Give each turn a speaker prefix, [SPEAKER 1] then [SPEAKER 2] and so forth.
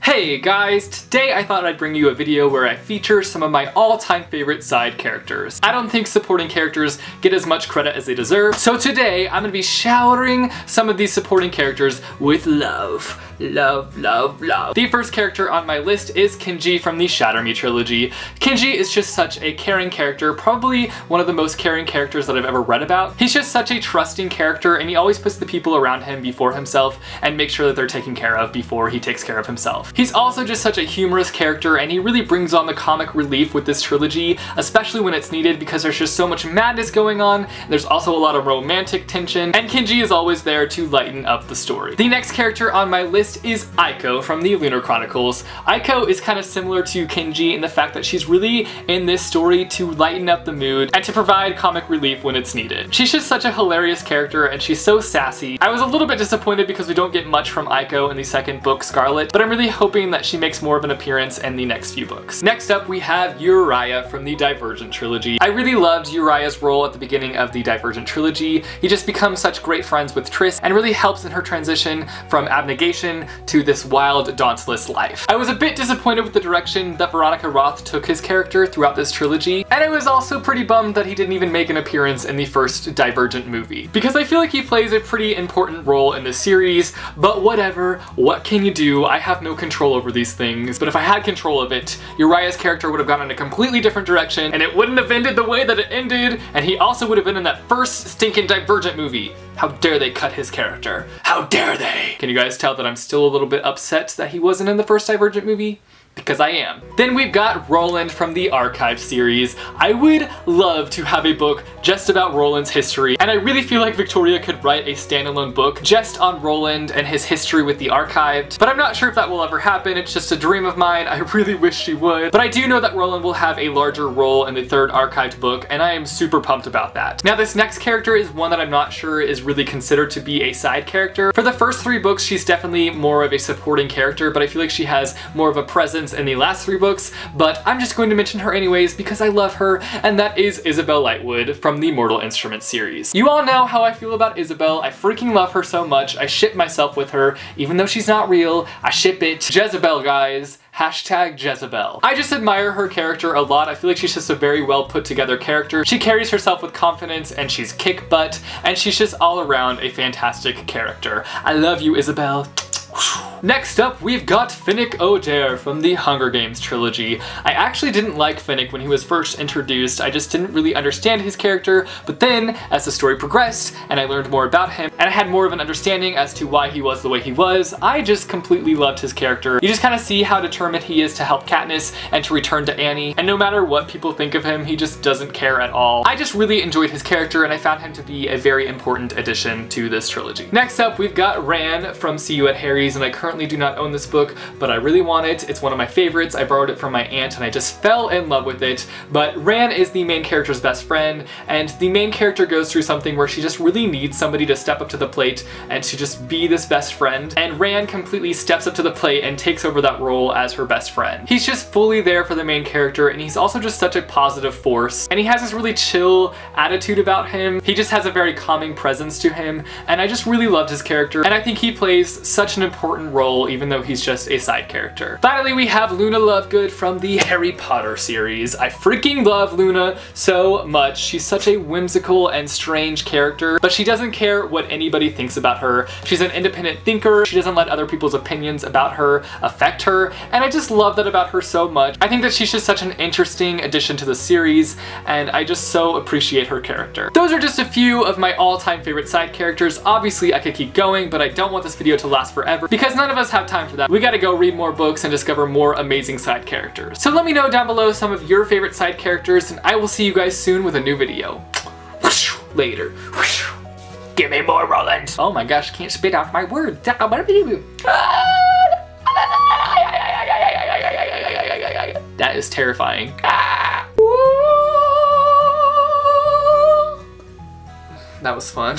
[SPEAKER 1] Hey guys, today I thought I'd bring you a video where I feature some of my all-time favorite side characters. I don't think supporting characters get as much credit as they deserve, so today I'm gonna be showering some of these supporting characters with love. Love, love, love. The first character on my list is Kenji from the Shatter Me trilogy. Kenji is just such a caring character, probably one of the most caring characters that I've ever read about. He's just such a trusting character and he always puts the people around him before himself and makes sure that they're taken care of before he takes care of himself. He's also just such a humorous character and he really brings on the comic relief with this trilogy, especially when it's needed because there's just so much madness going on. There's also a lot of romantic tension and Kenji is always there to lighten up the story. The next character on my list is Aiko from the Lunar Chronicles. Aiko is kind of similar to Kenji in the fact that she's really in this story to lighten up the mood and to provide comic relief when it's needed. She's just such a hilarious character and she's so sassy. I was a little bit disappointed because we don't get much from Aiko in the second book, Scarlet, but I'm really hoping that she makes more of an appearance in the next few books. Next up we have Uriah from the Divergent trilogy. I really loved Uriah's role at the beginning of the Divergent trilogy. He just becomes such great friends with Triss and really helps in her transition from abnegation to this wild, dauntless life. I was a bit disappointed with the direction that Veronica Roth took his character throughout this trilogy, and I was also pretty bummed that he didn't even make an appearance in the first Divergent movie, because I feel like he plays a pretty important role in the series, but whatever, what can you do? I have no control over these things, but if I had control of it, Uriah's character would have gone in a completely different direction, and it wouldn't have ended the way that it ended, and he also would have been in that first stinking Divergent movie. How dare they cut his character? How dare they? Can you guys tell that I'm still a little bit upset that he wasn't in the first Divergent movie? Because I am. Then we've got Roland from the Archive series. I would love to have a book just about Roland's history, and I really feel like Victoria could write a standalone book just on Roland and his history with the Archived, but I'm not sure if that will ever happen. It's just a dream of mine. I really wish she would. But I do know that Roland will have a larger role in the third Archived book, and I am super pumped about that. Now this next character is one that I'm not sure is really considered to be a side character. For the first 3 books, she's definitely more of a supporting character, but I feel like she has more of a presence in the last 3 books, but I'm just going to mention her anyways because I love her, and that is Isabelle Lightwood from the Mortal Instruments series. You all know how I feel about Isabelle. I freaking love her so much. I ship myself with her, even though she's not real. I ship it. Jezebel, guys. Hashtag Jezebel. I just admire her character a lot. I feel like she's just a very well put together character. She carries herself with confidence and she's kick butt and she's just all around a fantastic character. I love you, Isabelle. Next up, we've got Finnick O'Dare from the Hunger Games trilogy. I actually didn't like Finnick when he was first introduced. I just didn't really understand his character, but then as the story progressed and I learned more about him and I had more of an understanding as to why he was the way he was, I just completely loved his character. You just kind of see how determined he is to help Katniss and to return to Annie, and no matter what people think of him, he just doesn't care at all. I just really enjoyed his character and I found him to be a very important addition to this trilogy. Next up, we've got Ran from See You at Harry's, and I currently do not own this book, but I really want it. It's one of my favorites. I borrowed it from my aunt and I just fell in love with it. But Ran is the main character's best friend, and the main character goes through something where she just really needs somebody to step up to the plate and to just be this best friend, and Ran completely steps up to the plate and takes over that role as her best friend. He's just fully there for the main character, and he's also just such a positive force, and he has this really chill attitude about him. He just has a very calming presence to him, and I just really loved his character, and I think he plays such an important role even though he's just a side character. Finally, we have Luna Lovegood from the Harry Potter series. I freaking love Luna so much. She's such a whimsical and strange character, but she doesn't care what anybody thinks about her. She's an independent thinker. She doesn't let other people's opinions about her affect her, and I just love that about her so much. I think that she's just such an interesting addition to the series, and I just so appreciate her character. Those are just a few of my all-time favorite side characters. Obviously, I could keep going, but I don't want this video to last forever because none of us have time for that. We gotta go read more books and discover more amazing side characters. So let me know down below some of your favorite side characters, and I will see you guys soon with a new video. Later. Give me more, Roland. Oh my gosh, can't spit out my words. That is terrifying. That was fun.